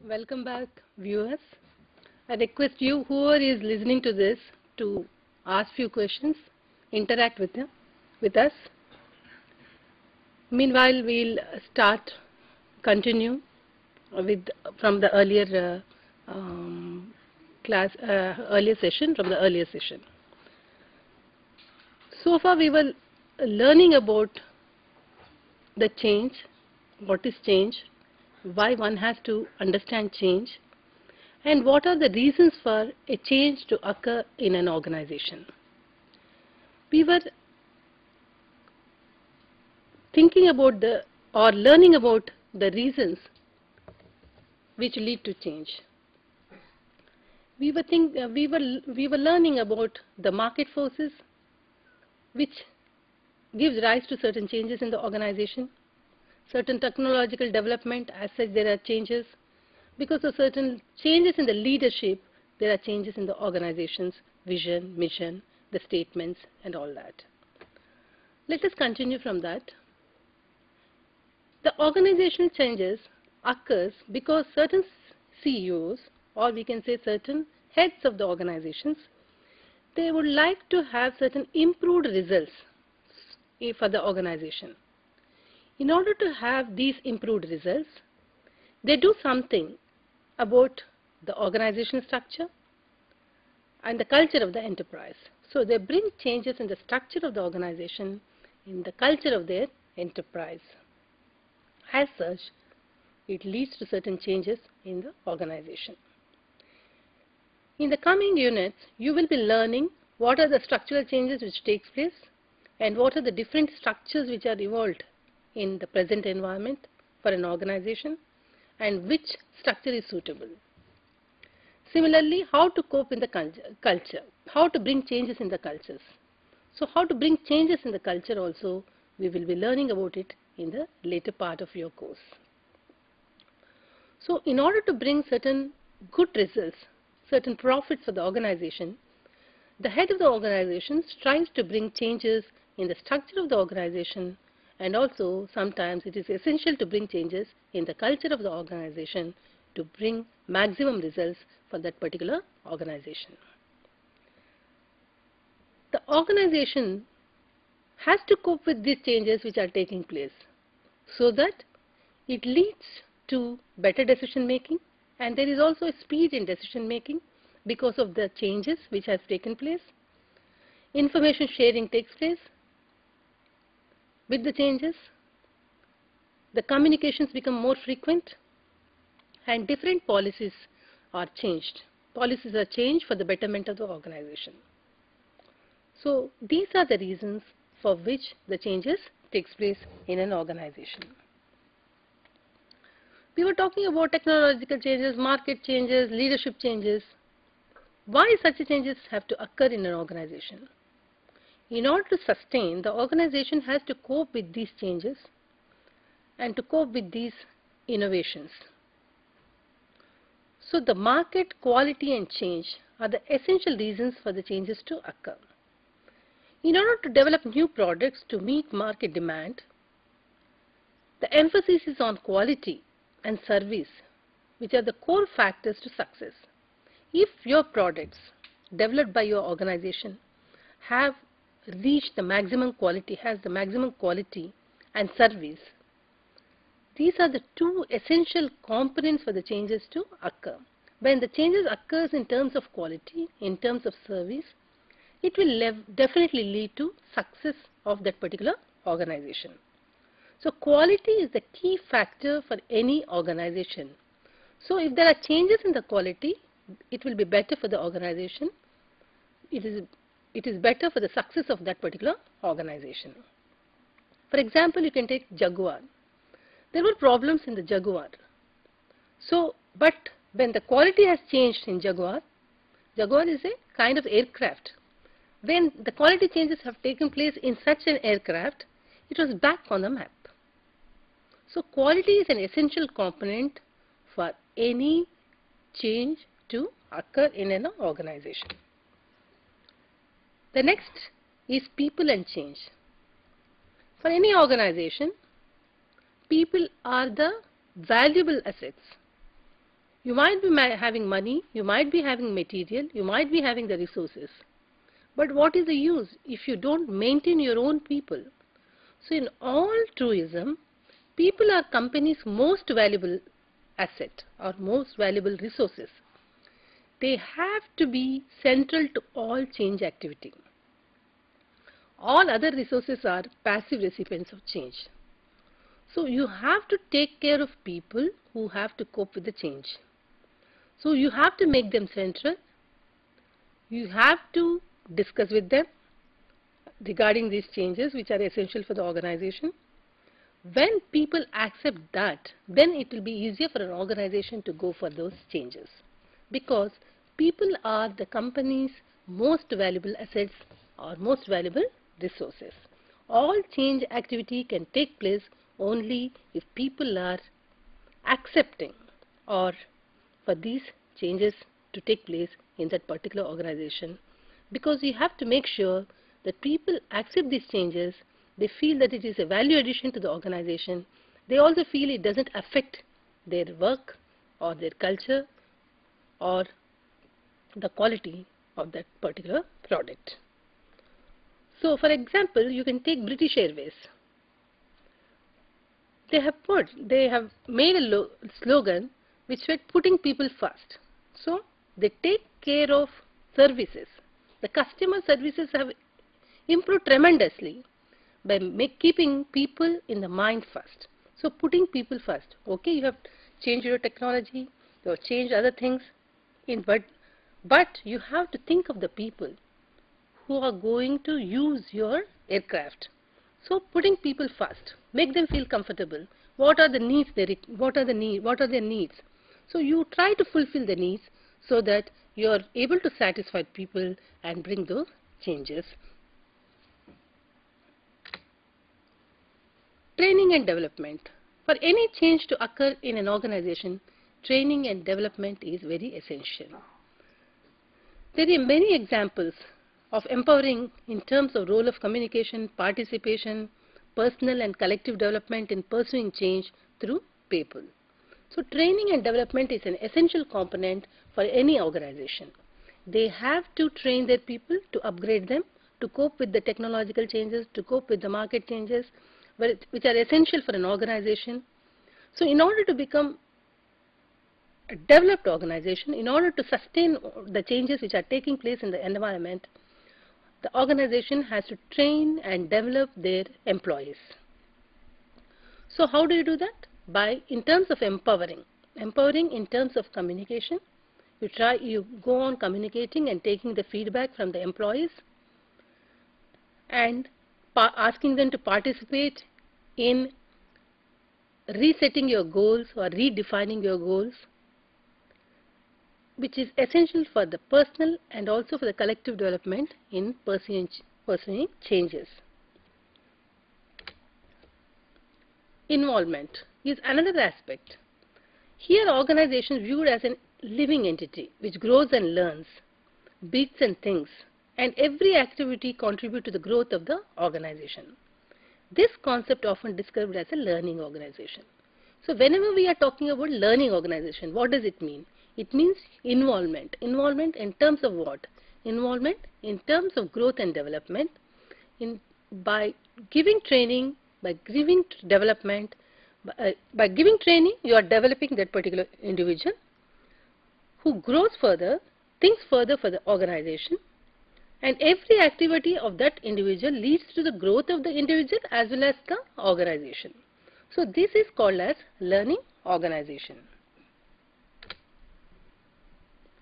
Welcome back, viewers. I request you, whoever is listening to this, to ask few questions, interact with us. Meanwhile, we'll continue with from the earlier earlier session, from the earlier session. So far, we were learning about the change, what is change, why one has to understand change, and what are the reasons for a change to occur in an organization. We were thinking about learning about the reasons which lead to change. We were learning about the market forces which gives rise to certain changes in the organization, certain technological development. As such, there are changes. Because of certain changes in the leadership, there are changes in the organization's vision, mission, the statements, and all that. Let us continue from that. The organizational changes occurs because certain CEOs, or we can say certain heads of the organizations, they would like to have certain improved results for the organization. In order to have these improved results, they do something about the organizational structure and the culture of the enterprise. So they bring changes in the structure of the organization, in the culture of their enterprise. As such, it leads to certain changes in the organization. In the coming units, you will be learning what are the structural changes which takes place and what are the different structures which are evolved in the present environment for an organization and which structure is suitable. Similarly, how to cope in the culture, how to bring changes in the cultures. So how to bring changes in the culture also, we will be learning about it in the later part of your course. So in order to bring certain good results, certain profits for the organization, the head of the organization strives to bring changes in the structure of the organization, and also sometimes it is essential to bring changes in the culture of the organization to bring maximum results for that particular organization. The organization has to cope with these changes which are taking place so that it leads to better decision making, and there is also a speed in decision making because of the changes which has taken place. Information sharing takes place with the changes. The communications become more frequent and different policies are changed. Policies are changed for the betterment of the organization. So these are the reasons for which the changes takes place in an organization. We were talking about technological changes, market changes, leadership changes. Why such changes have to occur in an organization? In order to sustain, the organization has to cope with these changes and to cope with these innovations. So the market, quality and change are the essential reasons for the changes to occur. In order to develop new products to meet market demand, the emphasis is on quality and service, which are the core factors to success. If your products developed by your organization have reached the maximum quality, has the maximum quality and service, these are the two essential components for the changes to occur. When the changes occurs in terms of quality, in terms of service, it will definitely lead to success of that particular organization. So quality is the key factor for any organization. So if there are changes in the quality, it will be better for the organization. It is better for the success of that particular organization. For example, you can take Jaguar. There were problems in the Jaguar. So, but when the quality has changed in Jaguar, Jaguar is a kind of aircraft. When the quality changes have taken place in such an aircraft, it was back on the map. So quality is an essential component for any change to occur in an organization. The next is people and change. For any organization, people are the valuable assets. You might be having money, you might be having material, you might be having the resources. But what is the use if you don't maintain your own people? So in all truism, people are companies' most valuable asset or most valuable resources. They have to be central to all change activity. All other resources are passive recipients of change. So you have to take care of people who have to cope with the change. So you have to make them central. You have to discuss with them regarding these changes which are essential for the organization. When people accept that, then it will be easier for an organization to go for those changes, because people are the company's most valuable assets or most valuable resources. All change activity can take place only if people are accepting or for these changes to take place in that particular organization, because you have to make sure that people accept these changes. They feel that it is a value addition to the organization. They also feel it doesn't affect their work or their culture or the quality of that particular product. So for example, you can take British Airways. They have made a slogan which said putting people first. So they take care of services. The customer services have improved tremendously by keeping people in the mind first. So putting people first. Okay, you have changed your technology, you have changed other things, but you have to think of the people who are going to use your aircraft. So putting people first, make them feel comfortable. What are the needs? What are their needs? So you try to fulfill the needs so that you are able to satisfy people and bring those changes. Training and development. For any change to occur in an organization, training and development is very essential. There are many examples of empowering in terms of role of communication, participation, personal and collective development in pursuing change through people. So training and development is an essential component for any organization. They have to train their people to upgrade them, to cope with the technological changes, to cope with the market changes, which are essential for an organization. So in order to become a developed organization, in order to sustain the changes which are taking place in the environment, the organization has to train and develop their employees. So how do you do that? In terms of empowering in terms of communication. You go on communicating and taking the feedback from the employees and asking them to participate in resetting your goals or redefining your goals, which is essential for the personal and also for the collective development in pursuing changes. Involvement is another aspect. Here organization viewed as a living entity which grows and learns, beats and thinks, and every activity contributes to the growth of the organization. This concept often described as a learning organization. So whenever we are talking about learning organization, what does it mean? It means involvement. Involvement in terms of what? Involvement in terms of growth and development. By giving training, by giving development, by giving training, you are developing that particular individual who grows further, thinks further for the organization, and every activity of that individual leads to the growth of the individual as well as the organization. So this is called as learning organization.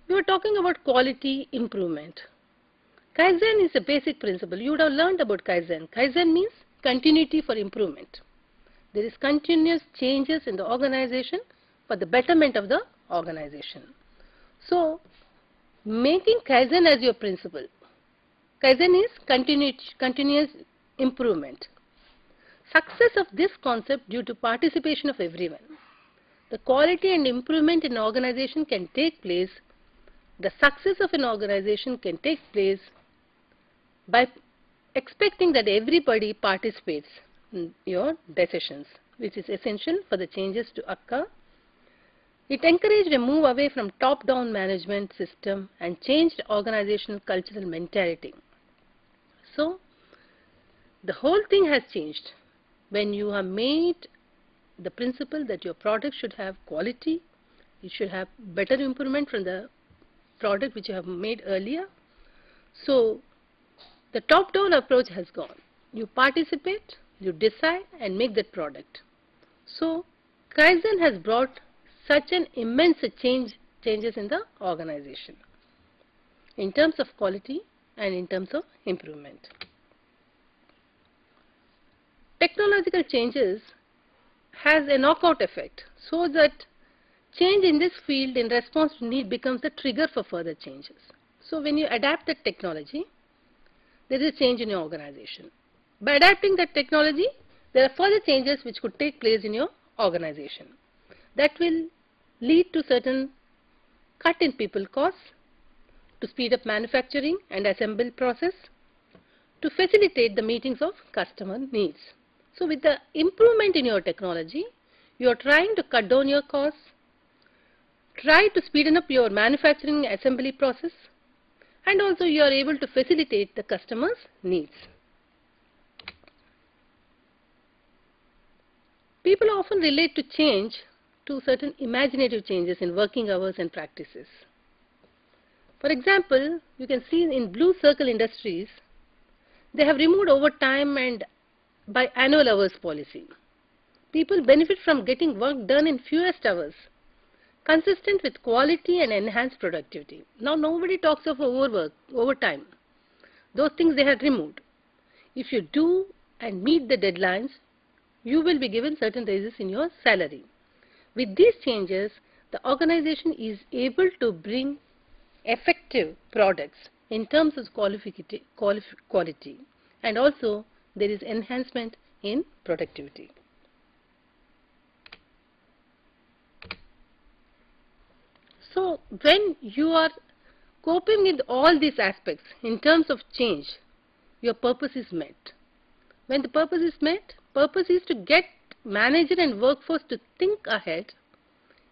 We are talking about quality improvement. Kaizen is a basic principle. You would have learned about Kaizen. Kaizen means continuity for improvement. There is continuous changes in the organization for the betterment of the organization. So, making Kaizen as your principle. Kaizen is continuous improvement. Success of this concept due to participation of everyone. The quality and improvement in an organization can take place. The success of an organization can take place by expecting that everybody participates in your decisions, which is essential for the changes to occur. It encouraged a move away from top-down management system and changed organizational cultural mentality. So, the whole thing has changed when you have made the principle that your product should have quality, it should have better improvement from the product which you have made earlier. So, the top-down approach has gone. You participate, you decide and make that product. So, Kaizen has brought such an immense changes in the organization in terms of quality and in terms of improvement. Technological changes has a knockout effect so that change in this field in response to need becomes the trigger for further changes. So when you adapt the technology, there is a change in your organization. By adapting that technology, there are further changes which could take place in your organization. That will lead to certain cut in people costs, to speed up manufacturing and assembly process, to facilitate the meetings of customer needs. So with the improvement in your technology, you are trying to cut down your costs, try to speeden up your manufacturing assembly process, and also you are able to facilitate the customer's needs. People often relate to change to certain imaginative changes in working hours and practices. For example, you can see in Blue Circle Industries, they have removed overtime and by annual hours policy. People benefit from getting work done in fewest hours, consistent with quality and enhanced productivity. Now nobody talks of overwork, overtime. Those things they have removed. If you do and meet the deadlines, you will be given certain raises in your salary. With these changes, the organization is able to bring effective products in terms of quality, and also there is enhancement in productivity. So when you are coping with all these aspects in terms of change, your purpose is met. When the purpose is met, purpose is to get manager and workforce to think ahead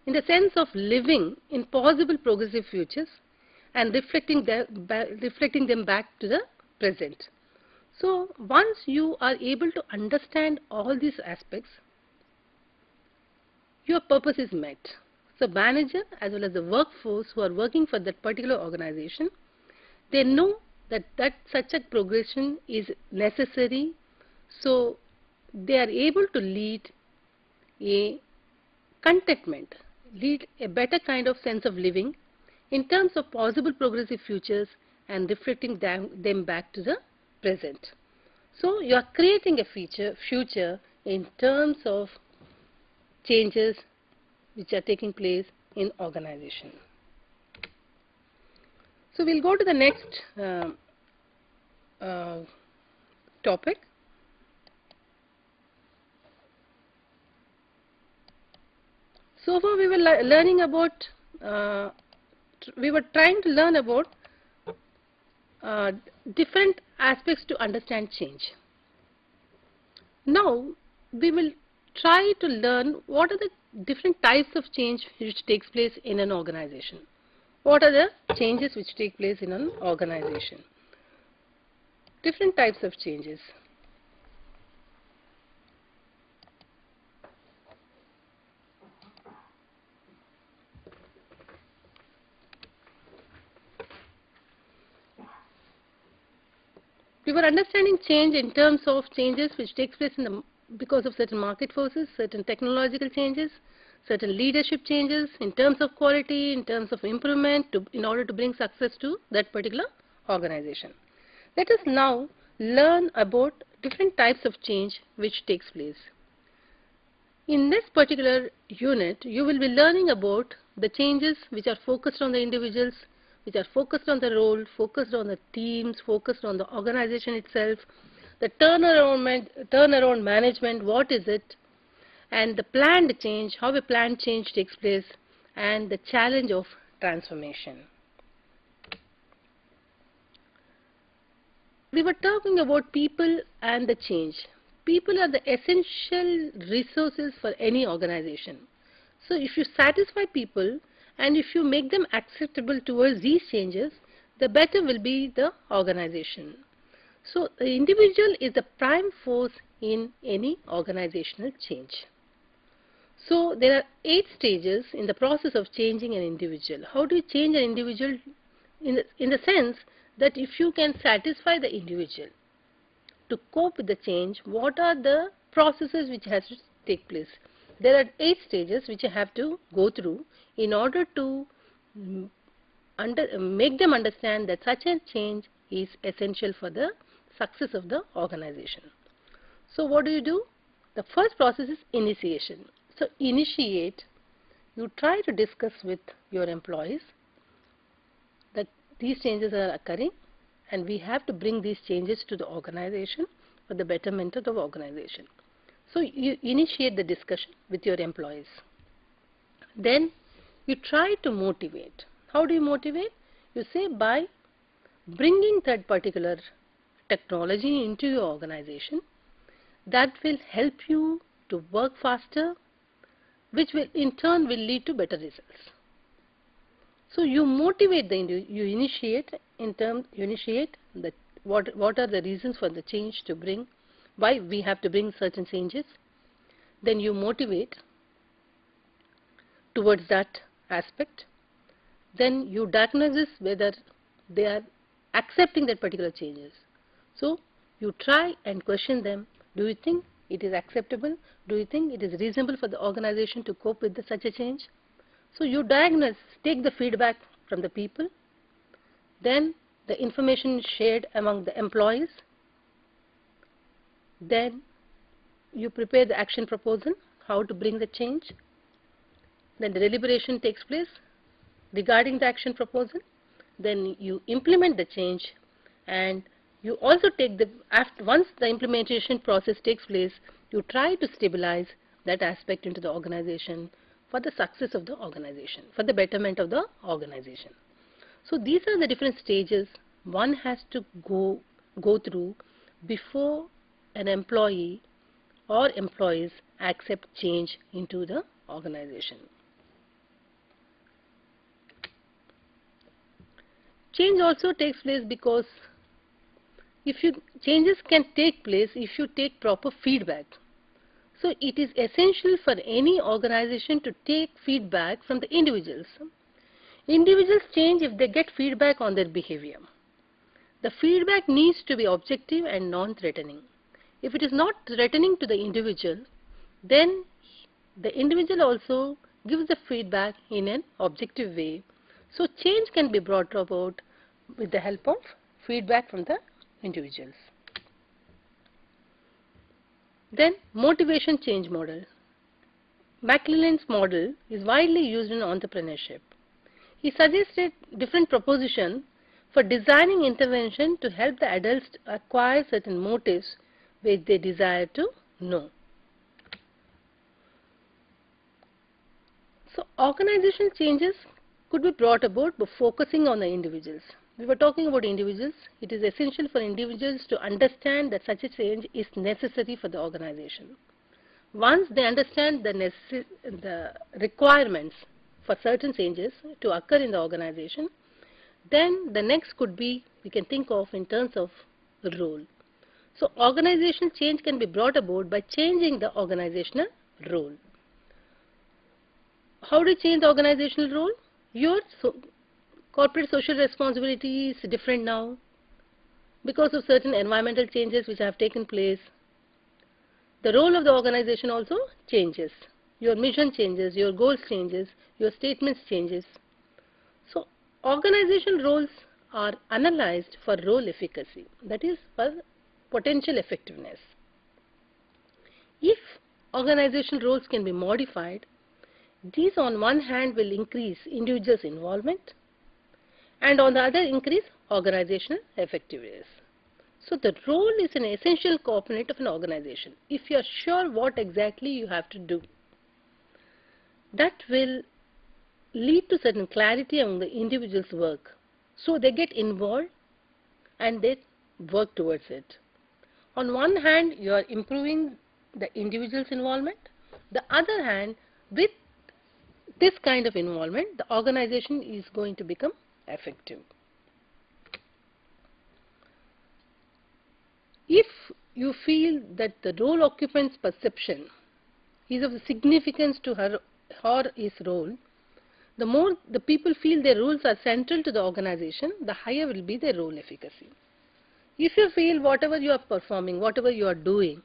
in the sense of living in possible progressive futures and reflecting them back to the present. So once you are able to understand all these aspects, your purpose is met. So manager as well as the workforce who are working for that particular organization, they know that such a progression is necessary, so they are able to lead a contentment, lead a better kind of sense of living in terms of possible progressive futures and reflecting them back to the present. So you are creating a future in terms of changes which are taking place in organization. So we'll go to the next topic. So far we were learning about, we were trying to learn about different aspects to understand change. Now we will try to learn what are the different types of change which takes place in an organization. What are the changes which take place in an organization? Different types of changes. We were understanding change in terms of changes which takes place because of certain market forces, certain technological changes, certain leadership changes in terms of quality, in terms of improvement in order to bring success to that particular organization. Let us now learn about different types of change which takes place. In this particular unit, you will be learning about the changes which are focused on the individuals, which are focused on the role, focused on the teams, focused on the organization itself, the turnaround management, what is it, and the planned change, how a planned change takes place, and the challenge of transformation. We were talking about people and the change. People are the essential resources for any organization. So if you satisfy people and if you make them acceptable towards these changes, the better will be the organization. So the individual is the prime force in any organizational change. So there are 8 stages in the process of changing an individual. How do you change an individual? In the sense that if you can satisfy the individual to cope with the change, what are the processes which has to take place? There are 8 stages which you have to go through in order to make them understand that such a change is essential for the success of the organization. So what do? The first process is initiation. So initiate, you try to discuss with your employees that these changes are occurring and we have to bring these changes to the organization for the betterment of the organization. So you initiate the discussion with your employees. Then you try to motivate. How do you motivate? You say by bringing that particular technology into your organization that will help you to work faster, which will in turn will lead to better results. So you motivate you initiate that what are the reasons for the change to bring, why we have to bring certain changes. Then you motivate towards that aspect. Then you diagnose whether they are accepting that particular changes. So you try and question them. Do you think it is acceptable? Do you think it is reasonable for the organization to cope with such a change? So you diagnose, take the feedback from the people, then the information is shared among the employees, then you prepare the action proposal, how to bring the change, then the deliberation takes place regarding the action proposal, then you implement the change, and you also take once the implementation process takes place, you try to stabilize that aspect into the organization for the success of the organization, for the betterment of the organization. So these are the different stages one has to go through before an employee or employees accept change into the organization. Change also takes place because changes can take place if you take proper feedback. So it is essential for any organization to take feedback from the individuals. Individuals change if they get feedback on their behavior. The feedback needs to be objective and non-threatening. If it is not threatening to the individual, then the individual also gives the feedback in an objective way. So change can be brought about with the help of feedback from the individuals. Then motivation change model. McClellan's model is widely used in entrepreneurship. He suggested different propositions for designing intervention to help the adults acquire certain motives which they desire to know. So organizational changes could be brought about by focusing on the individuals. We were talking about individuals. It is essential for individuals to understand that such a change is necessary for the organization. Once they understand the requirements for certain changes to occur in the organization, then the next could be, we can think of in terms of role. So organizational change can be brought about by changing the organizational role. How do you change the organizational role? Your corporate social responsibility is different now because of certain environmental changes which have taken place. The role of the organization also changes. Your mission changes, your goals changes, your statements changes. So organizational roles are analyzed for role efficacy, that is for potential effectiveness. If organizational roles can be modified, these on one hand will increase individuals' involvement and on the other increase organizational effectiveness. So the role is an essential component of an organization. If you are sure what exactly you have to do, that will lead to certain clarity among the individual's work. So they get involved and they work towards it. On one hand, you are improving the individual's involvement. The other hand, with this kind of involvement, the organization is going to become effective. If you feel that the role occupant's perception is of significance to her or his role, the more the people feel their roles are central to the organization, the higher will be their role efficacy. If you feel whatever you are performing, whatever you are doing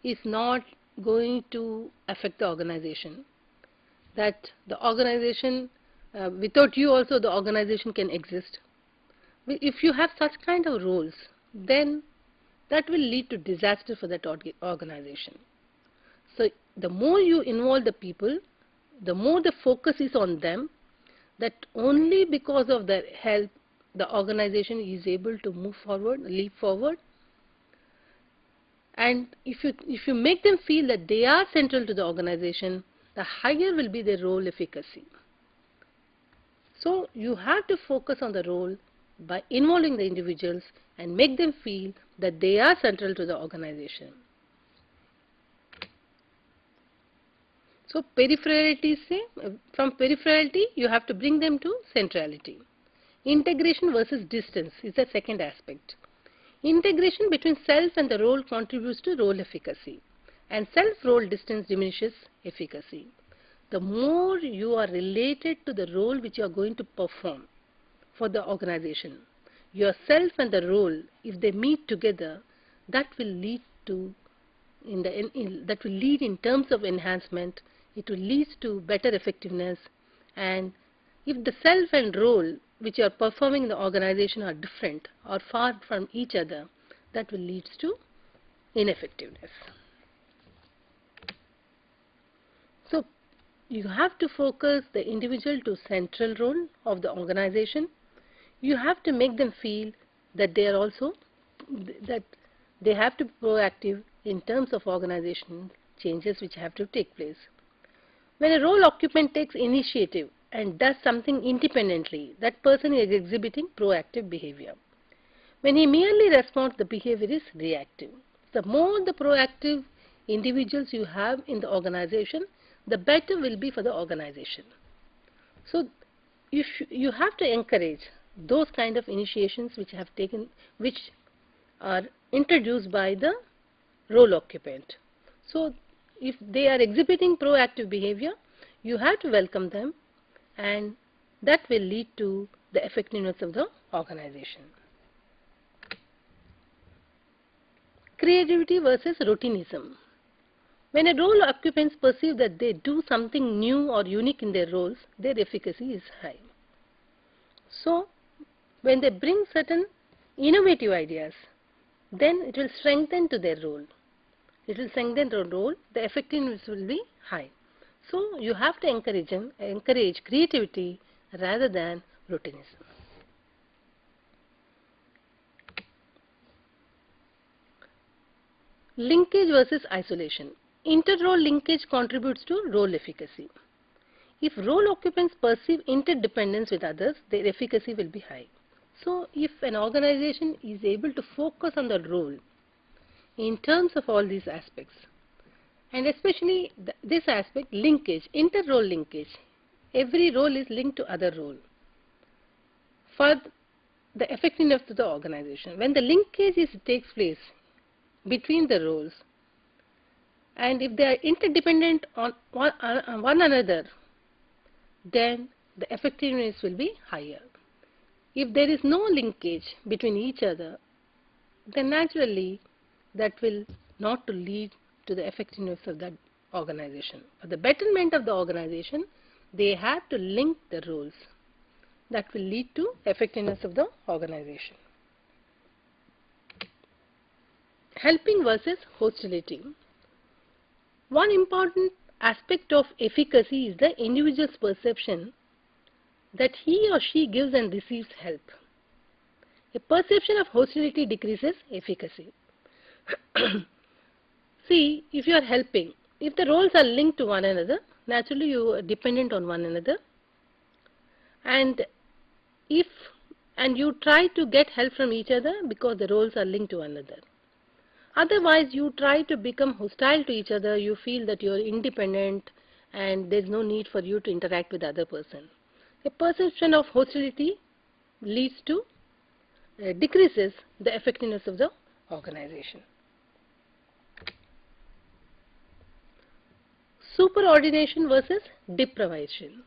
is not going to affect the organization, that the organization, without you also the organization can exist. If you have such kind of roles, then that will lead to disaster for that organization. So the more you involve the people, the more the focus is on them, that only because of their help the organization is able to move forward, leap forward. And if you make them feel that they are central to the organization, the higher will be their role efficacy. So you have to focus on the role by involving the individuals and make them feel that they are central to the organization. So peripherality, from peripherality you have to bring them to centrality. Integration versus distance is the second aspect. Integration between self and the role contributes to role efficacy, and self-role distance diminishes efficacy. The more you are related to the role which you are going to perform for the organization, yourself and the role, if they meet together, that will lead to in terms of enhancement. It will lead to better effectiveness. And if the self and role which you are performing in the organization are different or far from each other, that will lead to ineffectiveness. So you have to focus the individual to central role of the organization. You have to make them feel that they are also, that they have to be proactive in terms of organization changes which have to take place. When a role occupant takes initiative and does something independently, that person is exhibiting proactive behavior. When he merely responds, the behavior is reactive. The more the proactive individuals you have in the organization, the better will be for the organization. So you have to encourage those kind of initiations which are introduced by the role occupant. So if they are exhibiting proactive behavior, you have to welcome them, and that will lead to the effectiveness of the organization. Creativity versus routinism. When a role occupants perceive that they do something new or unique in their roles, their efficacy is high. So when they bring certain innovative ideas, then it will strengthen to their role. It will strengthen the role, the effectiveness will be high. So you have to encourage creativity rather than routinism. Linkage versus isolation. Inter-role linkage contributes to role efficacy. If role occupants perceive interdependence with others, their efficacy will be high. So if an organization is able to focus on the role in terms of all these aspects, and especially this aspect, linkage, inter-role linkage, every role is linked to other role for the effectiveness of the organization. When the linkage takes place between the roles, and if they are interdependent on one another, then the effectiveness will be higher. If there is no linkage between each other, then naturally that will not lead to the effectiveness of that organization. For the betterment of the organization, they have to link the roles. That will lead to effectiveness of the organization. Helping versus hostility. One important aspect of efficacy is the individual's perception that he or she gives and receives help. A perception of hostility decreases efficacy. See, if you are helping, if the roles are linked to one another, naturally you are dependent on one another, and you try to get help from each other because the roles are linked to one another. Otherwise, you try to become hostile to each other, you feel that you are independent and there is no need for you to interact with the other person. A perception of hostility leads to decreases the effectiveness of the organization. Superordination versus deprivation.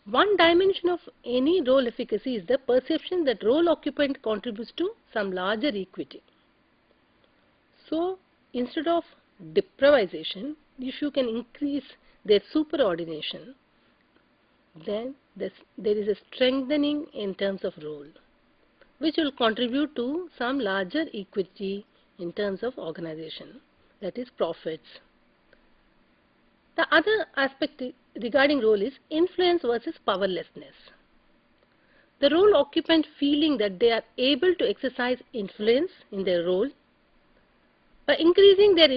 One dimension of any role efficacy is the perception that role occupant contributes to some larger equity. So, instead of deprivation, if you can increase their superordination, then there is a strengthening in terms of role, which will contribute to some larger equity in terms of organization, that is profits. The other aspect regarding role is influence versus powerlessness. The role occupant feeling that they are able to exercise influence in their role. By increasing their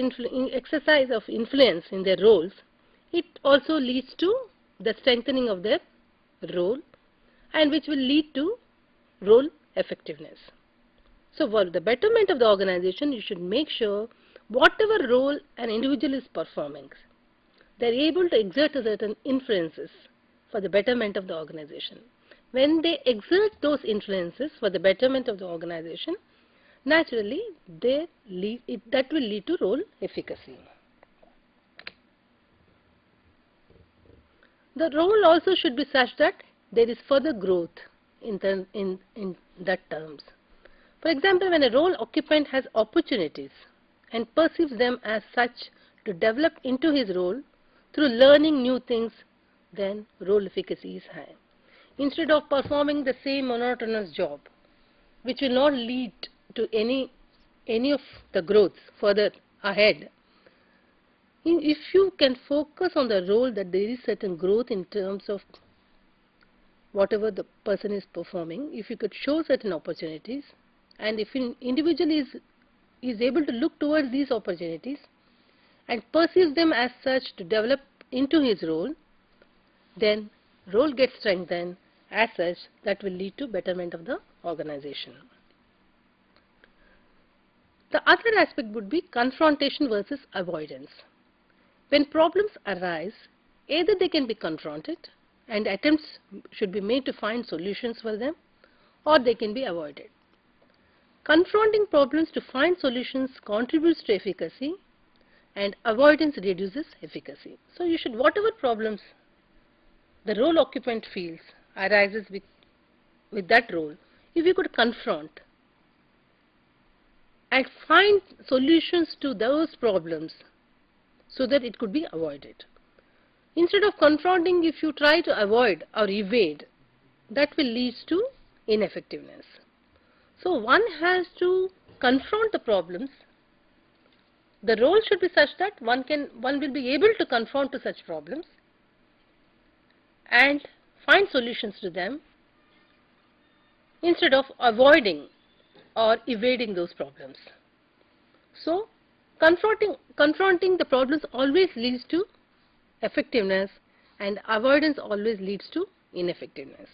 exercise of influence in their roles, it also leads to the strengthening of their role, and which will lead to role effectiveness. So for the betterment of the organization, you should make sure whatever role an individual is performing, they are able to exert certain influences for the betterment of the organization. When they exert those influences for the betterment of the organization, naturally that will lead to role efficacy. The role also should be such that there is further growth in that terms. For example, when a role occupant has opportunities and perceives them as such to develop into his role through learning new things, then role efficacy is high. Instead of performing the same monotonous job, which will not lead to any of the growth further ahead, if you can focus on the role that there is certain growth in terms of whatever the person is performing, if you could show certain opportunities, and if an individual is able to look towards these opportunities and perceives them as such to develop into his role, then role gets strengthened as such, that will lead to betterment of the organization. The other aspect would be confrontation versus avoidance. When problems arise, either they can be confronted and attempts should be made to find solutions for them, or they can be avoided. Confronting problems to find solutions contributes to efficacy, and avoidance reduces efficacy. So you should, whatever problems the role occupant feels arises with that role, if you could confront and find solutions to those problems so that it could be avoided. Instead of confronting, if you try to avoid or evade, that will lead to ineffectiveness. So one has to confront the problems. The role should be such that one will be able to confront to such problems and find solutions to them instead of avoiding or evading those problems. So confronting the problems always leads to effectiveness, and avoidance always leads to ineffectiveness.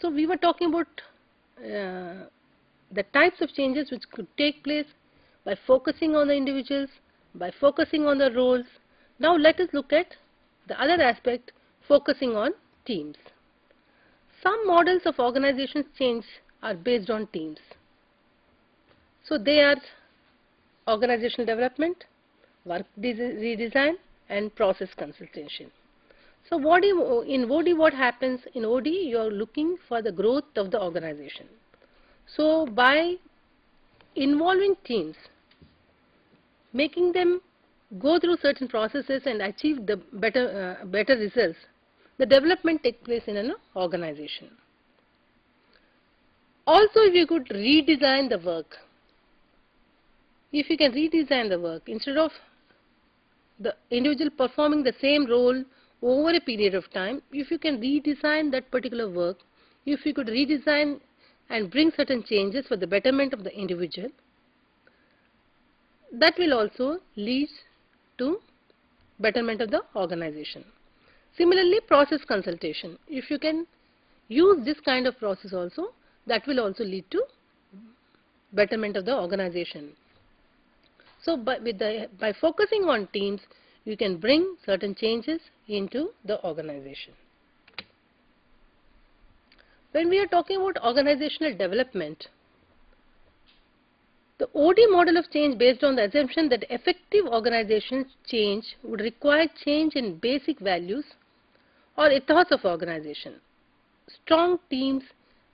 So we were talking about the types of changes which could take place by focusing on the individuals, by focusing on the roles. Now let us look at the other aspect, focusing on teams. Some models of organization change are based on teams. So they are organizational development, work redesign, and process consultation. So in OD what happens? In OD you are looking for the growth of the organization. So by involving teams, making them go through certain processes and achieve the better results, the development takes place in an organization. Also, if you could redesign the work, if you can redesign the work, instead of the individual performing the same role over a period of time, if you can redesign that particular work, if you could redesign and bring certain changes for the betterment of the individual, that will also lead to betterment of the organization. Similarly, process consultation, if you can use this kind of process also, that will also lead to betterment of the organization. So by focusing on teams, you can bring certain changes into the organization. When we are talking about organizational development, the OD model of change based on the assumption that effective organizational change would require change in basic values or ethos of organization, strong teams,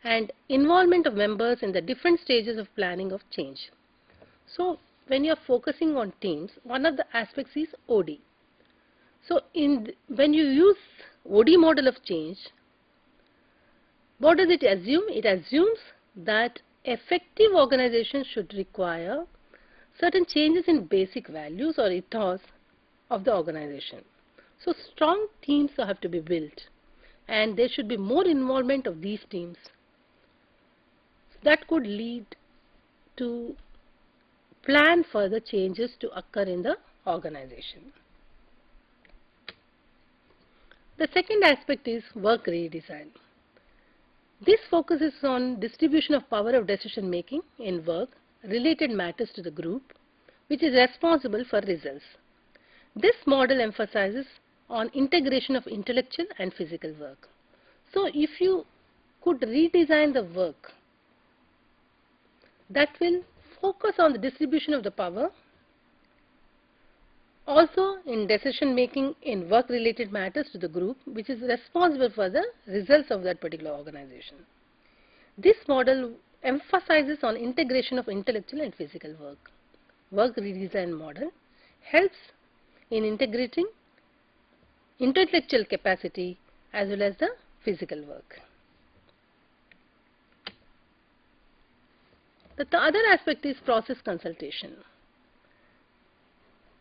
and involvement of members in the different stages of planning of change. So when you are focusing on teams, one of the aspects is OD. So when you use OD model of change, what does it assume? It assumes that effective organization should require certain changes in basic values or ethos of the organization. So strong teams have to be built, and there should be more involvement of these teams. That could lead to plan further changes to occur in the organization. The second aspect is work redesign. This focuses on distribution of power of decision making in work related matters to the group, which is responsible for results. This model emphasizes on integration of intellectual and physical work. So if you could redesign the work, that will focus on the distribution of the power, also in decision making in work related matters to the group, which is responsible for the results of that particular organization. This model emphasizes on integration of intellectual and physical work. Work redesign model helps in integrating intellectual capacity as well as the physical work. The other aspect is process consultation.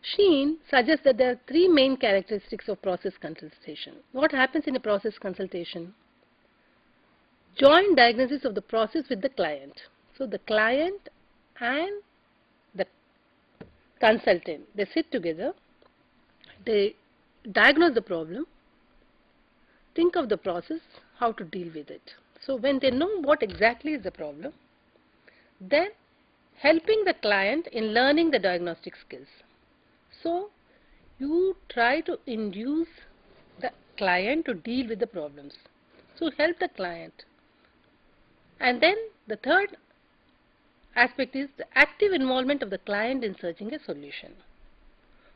Sheen suggests that there are three main characteristics of process consultation. What happens in a process consultation? Joint diagnosis of the process with the client. So the client and the consultant, they sit together, they diagnose the problem, think of the process, how to deal with it. So when they know what exactly is the problem, then helping the client in learning the diagnostic skills. So you try to induce the client to deal with the problems. So help the client. And then the third aspect is the active involvement of the client in searching a solution.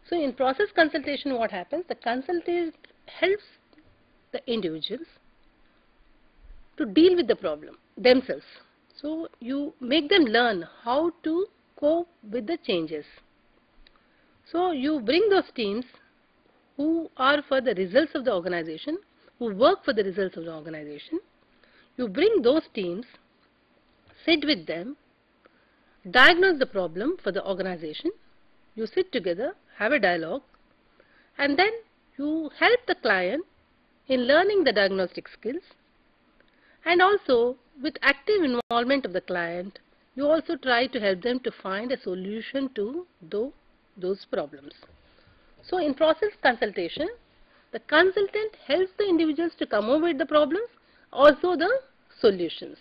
So in process consultation, what happens? The consultant helps the individuals to deal with the problem themselves. So you make them learn how to cope with the changes. So you bring those teams who are for the results of the organization, who work for the results of the organization. You bring those teams, sit with them, diagnose the problem for the organization. You sit together, have a dialogue, and then you help the client in learning the diagnostic skills. And also with active involvement of the client, you also try to help them to find a solution to those problems. So in process consultation, the consultant helps the individuals to come over with the problems, also the solutions.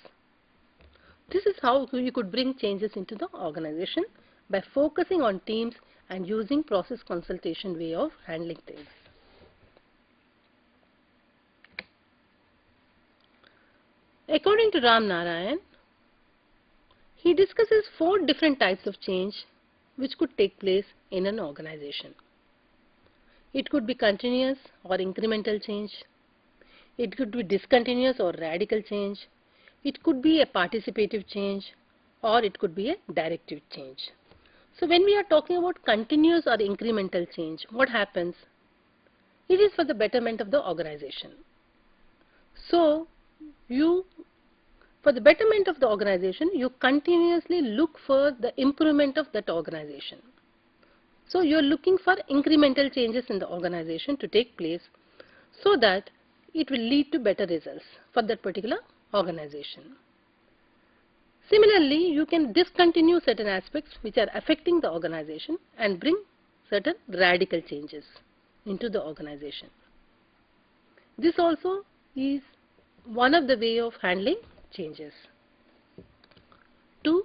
This is how you could bring changes into the organization by focusing on teams and using process consultation way of handling things. According to Ram Narayan, he discusses 4 different types of change which could take place in an organization. It could be continuous or incremental change. It could be discontinuous or radical change. It could be a participative change, or it could be a directive change. So when we are talking about continuous or incremental change, what happens? It is for the betterment of the organization. So for the betterment of the organization, you continuously look for the improvement of that organization. So you are looking for incremental changes in the organization to take place so that it will lead to better results for that particular organization. Similarly, you can discontinue certain aspects which are affecting the organization and bring certain radical changes into the organization. This also is one of the way of handling changes. To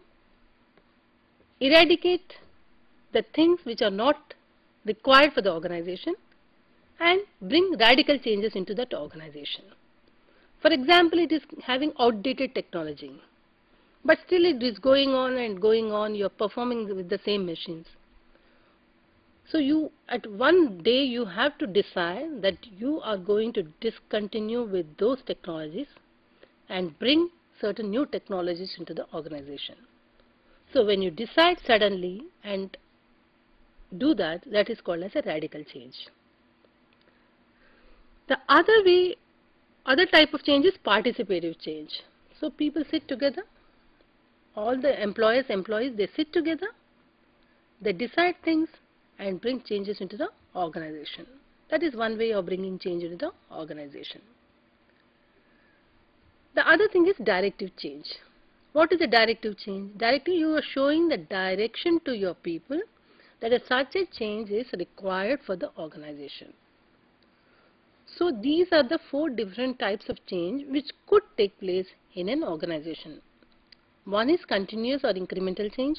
eradicate the things which are not required for the organization and bring radical changes into that organization. For example, it is having outdated technology, but still it is going on and going on, you are performing with the same machines. So you, at one day, you have to decide that you are going to discontinue with those technologies and bring certain new technologies into the organization. So when you decide suddenly and do that, that is called as a radical change. The other type of change is participative change. So people sit together, all the employees, they sit together, they decide things and bring changes into the organization. That is one way of bringing change into the organization. The other thing is directive change. What is a directive change? Directly you are showing the direction to your people that such a change is required for the organization. So these are the 4 different types of change which could take place in an organization. One is continuous or incremental change.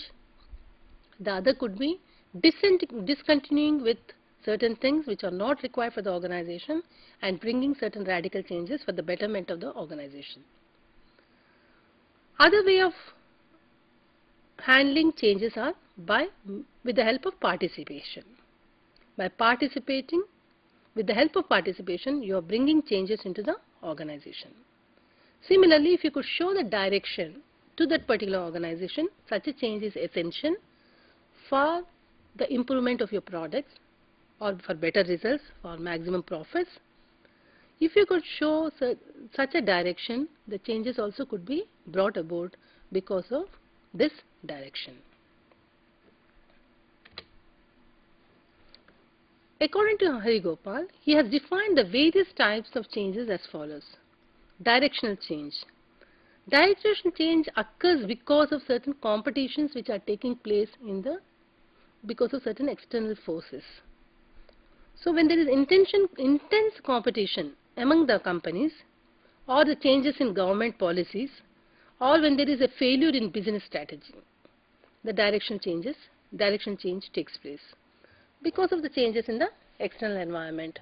The other could be discontinuing with certain things which are not required for the organization and bringing certain radical changes for the betterment of the organization. Other way of handling changes are with the help of participation. By participating, with the help of participation, you are bringing changes into the organization. Similarly, if you could show the direction to that particular organization, such a change is essential for the improvement of your products or for better results or maximum profits. If you could show such a direction, the changes also could be brought about because of this direction. According to Hari Gopal, he has defined the various types of changes as follows. Directional change. Directional change occurs because of certain competitions which are taking place because of certain external forces. So when there is intense competition among the companies, or the changes in government policies, or when there is a failure in business strategy, the direction change takes place. Because of the changes in the external environment,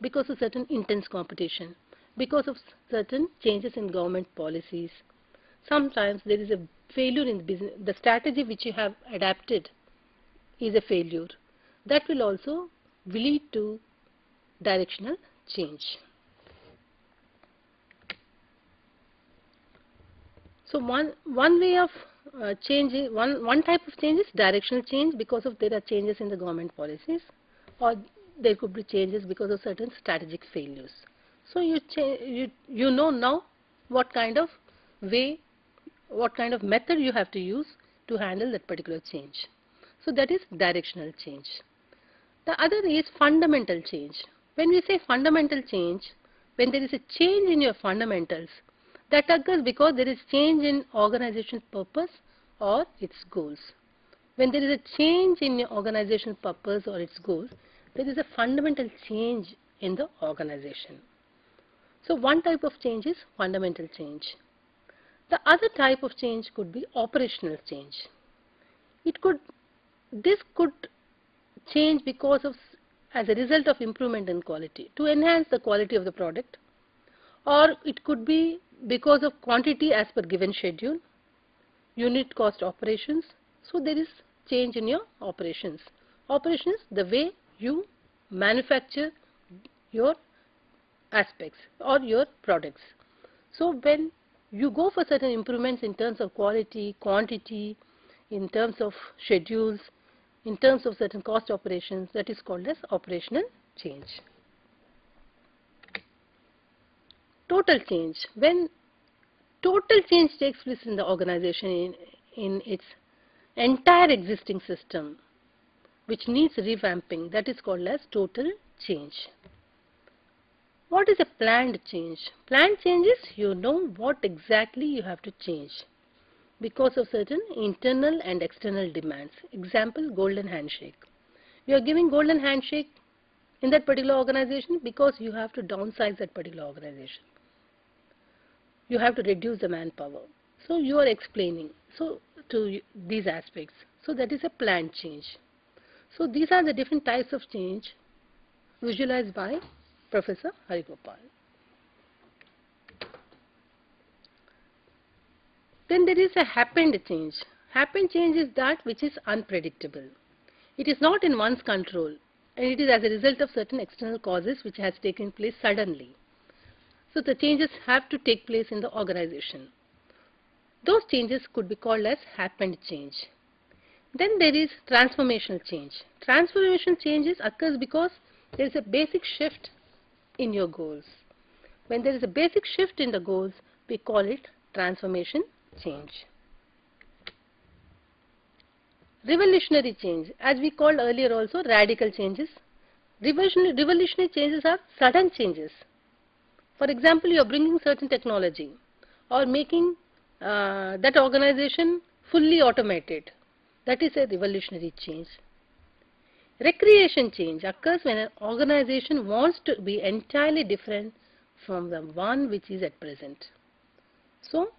because of certain intense competition, because of certain changes in government policies. Sometimes there is a failure in business, the strategy which you have adapted is a failure. That will also lead to directional change. So one way of one type of change is directional change because of there are changes in the government policies, or there could be changes because of certain strategic failures. So you know now what kind of method you have to use to handle that particular change. So that is directional change. The other is fundamental change. When we say fundamental change, when there is a change in your fundamentals, that occurs because there is change in organization's purpose or its goals. When there is a change in your organization's purpose or its goals, there is a fundamental change in the organization. So one type of change is fundamental change. The other type of change could be operational change. This could change because of as a result of improvement in quality, to enhance the quality of the product, or it could be because of quantity as per given schedule, unit cost operations. So there is change in your operations. Operations, the way you manufacture your aspects or your products. So when you go for certain improvements in terms of quality, quantity, in terms of schedules, in terms of certain cost operations, that is called as operational change. Total change. When total change takes place in the organization in its entire existing system, which needs revamping, that is called as total change. What is a planned change? Planned change is you know what exactly you have to change because of certain internal and external demands. Example, golden handshake. You are giving golden handshake in that particular organization because you have to downsize that particular organization. You have to reduce the manpower. So you are explaining to these aspects. So that is a planned change. So these are the different types of change visualized by Professor Harigopal. Then there is a happened change. Happened change is that which is unpredictable. It is not in one's control, and it is as a result of certain external causes which has taken place suddenly. So the changes have to take place in the organization. Those changes could be called as happened change. Then there is transformational change. Transformational changes occurs because there is a basic shift in your goals. When there is a basic shift in the goals, we call it transformation change. Revolutionary change, as we called earlier also, radical changes. Revolutionary changes are sudden changes. For example, you are bringing certain technology or making that organization fully automated. That is a revolutionary change. Recreation change occurs when an organization wants to be entirely different from the one which is at present. So,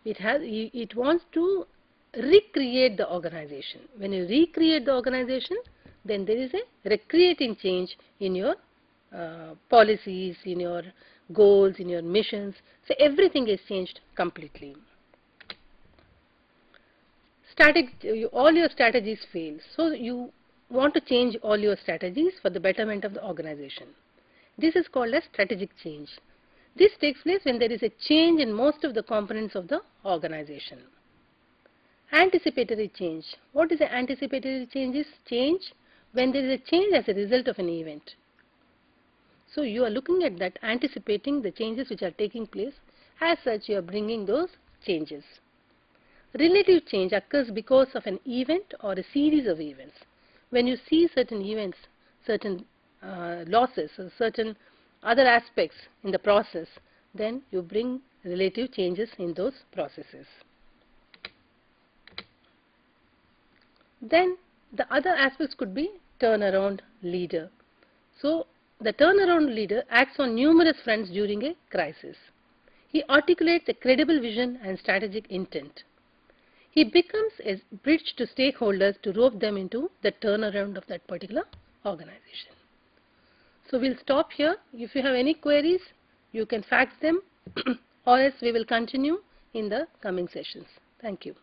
it wants to recreate the organization. When you recreate the organization, then there is a recreating change in your policies, in your goals, in your missions. So everything is changed completely. All your strategies fail. So you want to change all your strategies for the betterment of the organization. This is called as strategic change. This takes place when there is a change in most of the components of the organization. Anticipatory change. What is the anticipatory change? Change when there is a change as a result of an event. So you are looking at that, anticipating the changes which are taking place. As such, you are bringing those changes. Relative change occurs because of an event or a series of events. When you see certain events, certain losses, or certain other aspects in the process, then you bring relative changes in those processes. Then the other aspects could be turnaround leader. So the turnaround leader acts on numerous fronts during a crisis. He articulates a credible vision and strategic intent. He becomes a bridge to stakeholders to rope them into the turnaround of that particular organization. So we'll stop here. If you have any queries, you can fax them or else we will continue in the coming sessions. Thank you.